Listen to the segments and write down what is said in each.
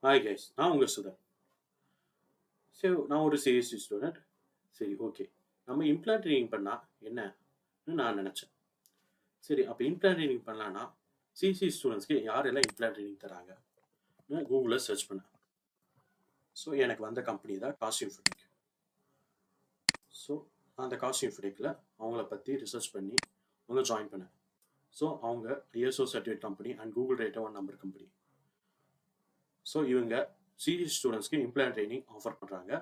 Hi guys, நான் உங்கள் சுதன். சரி, நான் ஒரு சிஎஸ்சி ஸ்டூடெண்ட். சரி, ஓகே. நம்ம இம்ப்ளான்ட் ட்ரைனிங் பண்ணால் என்னன்னு நான் நினச்சேன். சரி, அப்போ இம்ப்ளான்ட் ட்ரைனிங் பண்ணலான்னா சிஎஸ்சி ஸ்டூடெண்ட்ஸ்க்கு யாரெல்லாம் இம்ப்ளான்ட் ட்ரைனிங் தராங்க கூகுளில் சர்ச் பண்ணேன். ஸோ எனக்கு வந்த கம்பெனி தான் காஸ்டியூம்ஃபெடிக். ஸோ அந்த காஸ்டியூம்ஃபெடிக்கில் அவங்கள பற்றி ரிசர்ச் பண்ணி அவங்க ஜாயின் பண்ணேன். ஸோ அவங்க ISO certificate company and Google rate 1 number company. So இவங்க சிஎஸ்சி ஸ்டூடெண்ட்ஸ்க்கு இம்ப்ளான்ட் ட்ரைனிங் ஆஃபர் பண்ணுறாங்க.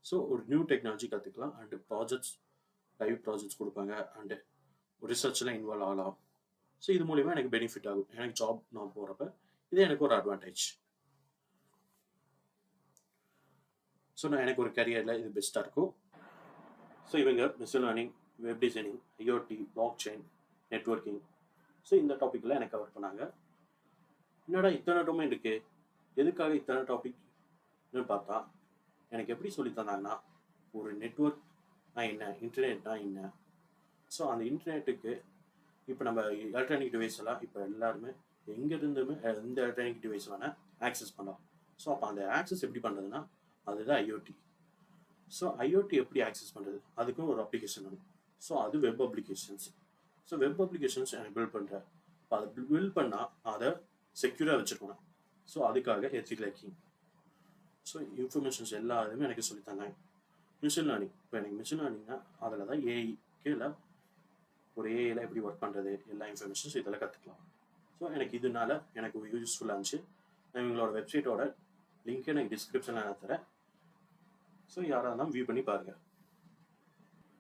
ஸோ ஒரு நியூ டெக்னாலஜி கற்றுக்கலாம் அண்டு ப்ராஜெக்ட்ஸ் லைவ் ப்ராஜெக்ட்ஸ் கொடுப்பாங்க அண்டு ரிசர்ச்லாம் இன்வால்வ் ஆகலாம். ஸோ இது மூலிமா எனக்கு பெனிஃபிட் ஆகும். எனக்கு ஜாப் நான் போகிறப்ப இது எனக்கு ஒரு அட்வான்டேஜ். ஸோ நான் எனக்கு ஒரு கரியரில் இது பெஸ்ட்டாக இருக்கும். ஸோ இவங்க machine learning, web designing, IoT, block chain, networking, so இந்த டாப்பிக்கில் எனக்கு கவர் பண்ணாங்க. என்னடா இத்தனை டொமைன் இருக்குது, எதுக்காக இத்தனை டாபிக்னு பார்த்தா எனக்கு எப்படி சொல்லி தந்தாங்கன்னா, ஒரு நெட்ஒர்க்னா என்ன, இன்டர்நெட்னா என்ன. ஸோ அந்த இன்டர்நெட்டுக்கு இப்போ நம்ம எலக்ட்ரானிக் டிவைஸ் எல்லாம் இப்போ எல்லாருமே எங்கேருந்துமே எந்த எலக்ட்ரானிக் டிவைஸ் வேணால் ஆக்சஸ் பண்ணலாம். ஸோ அப்போ அந்த ஆக்சஸ் எப்படி பண்ணுறதுன்னா அதுதான் IoT. ஸோ IoT எப்படி ஆக்சஸ் பண்ணுறது, அதுக்கும் ஒரு அப்ளிகேஷன் வேணும். ஸோ அது web applications. So web applications எனக்கு பில்ட் பண்ணுறேன். இப்போ அதை பில்ட் பண்ணால் அதை செக்யூராக வச்சுருக்கணும். ஸோ அதுக்காக எத்திக்கல் ஹேக்கிங். ஸோ இன்ஃபர்மேஷன்ஸ் எல்லாருமே எனக்கு சொல்லி தந்தாங்க. மிஷின் லேர்னிங், இப்போ எனக்கு மிஷின் லேர்னிங்னா அதில் தான் ஏஐ கீழே ஒரு ஏஐயில் எப்படி ஒர்க் பண்ணுறது எல்லா இன்ஃபர்மேஷன்ஸ் இதெல்லாம் கற்றுக்கலாம். ஸோ எனக்கு இதனால எனக்கு யூஸ்ஃபுல்லாக இருந்துச்சு. நான் இவங்களோட வெப்சைட்டோட லிங்க்கை எனக்கு டிஸ்கிரிப்ஷனில் நான் தரேன். ஸோ யாராக இருந்தாலும் வியூ பண்ணி பாருங்கள்.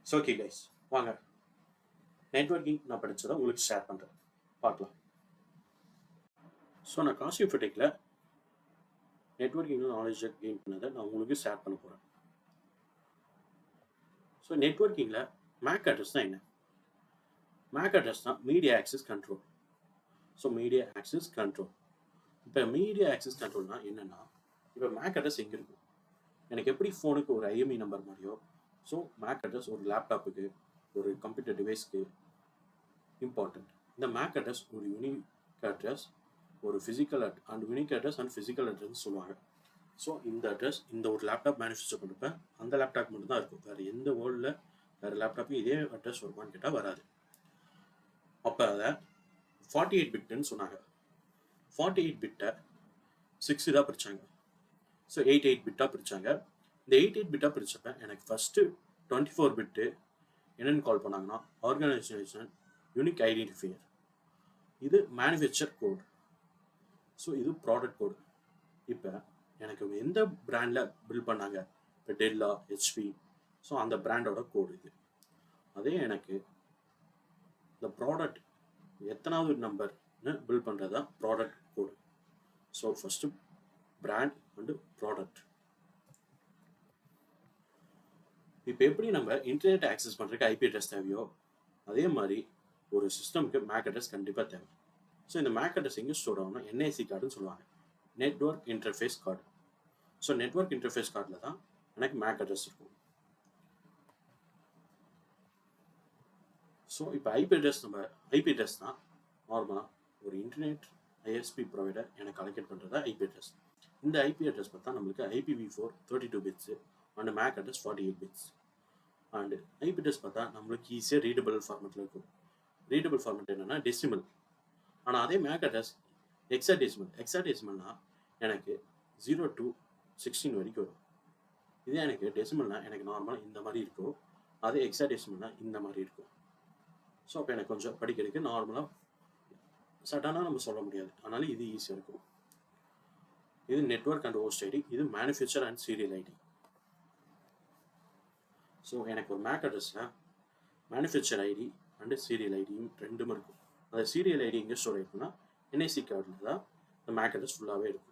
ஸோ ஓகே கைஸ், வாங்க நெட்வொர்க்கிங் நான் படித்ததை உங்களுக்கு ஷேர் பண்ணுறேன், பார்க்கலாம். ஸோ நான் காஸ்டியூம்ஃபெடிக்கில் நெட்வொர்க்கிங் நாலேஜை கெயின் பண்ணதை நான் உங்களுக்கு ஷேர் பண்ண போகிறேன். ஸோ நெட்வொர்க்கிங்கில் மேக் அட்ரஸ் தான் என்ன? மேக் அட்ரஸ் தான் media access control. So media access control. இப்போ மீடியா ஆக்சஸ் கண்ட்ரோல்னா என்னென்னா, இப்போ மேக் அட்ரஸ் எங்கே இருக்கும்? எனக்கு எப்படி ஃபோனுக்கு ஒரு IMEI நம்பர் மாதிரியோ, ஸோ மேக் அட்ரஸ் ஒரு லேப்டாப்புக்கு, ஒரு கம்ப்யூட்டர் டிவைஸ்க்கு இம்பார்ட்டன்ட். இந்த மேக் அட்ரஸ் ஒரு யூனிக் அட்ரஸ், ஒரு physical and unique address and physical address சொல்லுவாங்க. ஸோ இந்த அட்ரஸ் இந்த ஒரு லேப்டாப் மேனுஃபேக்சர் பண்ணுறப்ப அந்த லேப்டாப் மட்டும் தான் இருக்கும். வேறு எந்த வேர்ல்டில் வேறு லேப்டாப்பும் இதே அட்ரஸ் வருமானு கேட்டால் வராது. அப்போ அதை 48 பிட்டுன்னு சொன்னாங்க. 48 பிட்டை 6 இதாக பிரித்தாங்க. ஸோ 88 பிட்டாக பிரித்தாங்க. இந்த 88 பிட்டாக பிரித்தப்ப எனக்கு ஃபஸ்ட்டு 24 பிட்டு என்னென்னு கால் பண்ணாங்கன்னா ஆர்கனைசேஷன் யூனிக் ஐடென்டிஃபையர். இது மேனுஃபேக்சர் கோடு. ஸோ இது ப்ராடக்ட் கோடு. இப்போ எனக்கு எந்த பிராண்டில் பில்ட் பண்ணாங்க, இப்போ டெல்லா, HP, ஸோ அந்த பிராண்டோட கோடு இது. அதே எனக்கு இந்த ப்ராடக்ட் எத்தனாவது நம்பர்னு பில்ட் பண்ணுறது தான் product code. So first brand and product. இப்போ எப்படி நம்ம இன்டர்நெட் ஆக்சஸ் பண்ணுறதுக்கு IP அட்ரஸ் தேவையோ அதே மாதிரி ஒரு சிஸ்டமுக்கு மேக் அட்ரஸ் கண்டிப்பாக தேவை. ஸோ இந்த மேக் அட்ரஸ் எங்கே ஸ்டோர் ஆகும்னா NIC கார்டுன்னு சொல்லுவாங்க, network interface card. So network interface கார்டில் தான் எனக்கு மேக் அட்ரஸ் இருக்கும். ஸோ இப்போ IP அட்ரஸ் தான் நார்மலாக ஒரு இன்டர்நெட் ISP ப்ரொவைடர் எனக்கு அலோகேட் பண்ணுறது தான் IP அட்ரஸ். இந்த IP அட்ரஸ் பார்த்தா நம்மளுக்கு IPv4 32 bits and MAC address 48 bits. And IP address பார்த்தா நம்மளுக்கு ஈஸியாக ரீடபிள் ஃபார்மெட்டில் இருக்கும். ரீடபிள் ஃபார்மெட் என்னென்னா டெசிமல். ஆனால் அதே மேக் அட்ரஸ் எக்ஸாடெசிமல்னா எனக்கு 0 to 16 வரைக்கும் வரும். இதே எனக்கு டெசிமல்னா எனக்கு நார்மலாக இந்த மாதிரி இருக்கும், அதே எக்ஸாடெசிமல்னா இந்த மாதிரி இருக்கும். ஸோ அப்போ எனக்கு கொஞ்சம் படிக்கிறதுக்கு நார்மலாக சடனாக நம்ம சொல்ல முடியாது, அதனால இது ஈஸியாக இருக்கும். இது நெட்வொர்க் அண்ட் ஹோஸ்ட் ஐடி, இது manufacture and serial ID. So எனக்கு ஒரு மேக் அட்ரஸில் மேனுஃபேக்சர் ஐடி அண்டு சீரியல் ஐடியும் ரெண்டுமே இருக்கும். அந்த சீரியல் ஐடி எங்கே ஸ்டோர் ஆகிருக்குன்னா NIC கார்டில் தான் இந்த மேக் அட்ரஸ் ஃபுல்லாகவே இருக்கும்.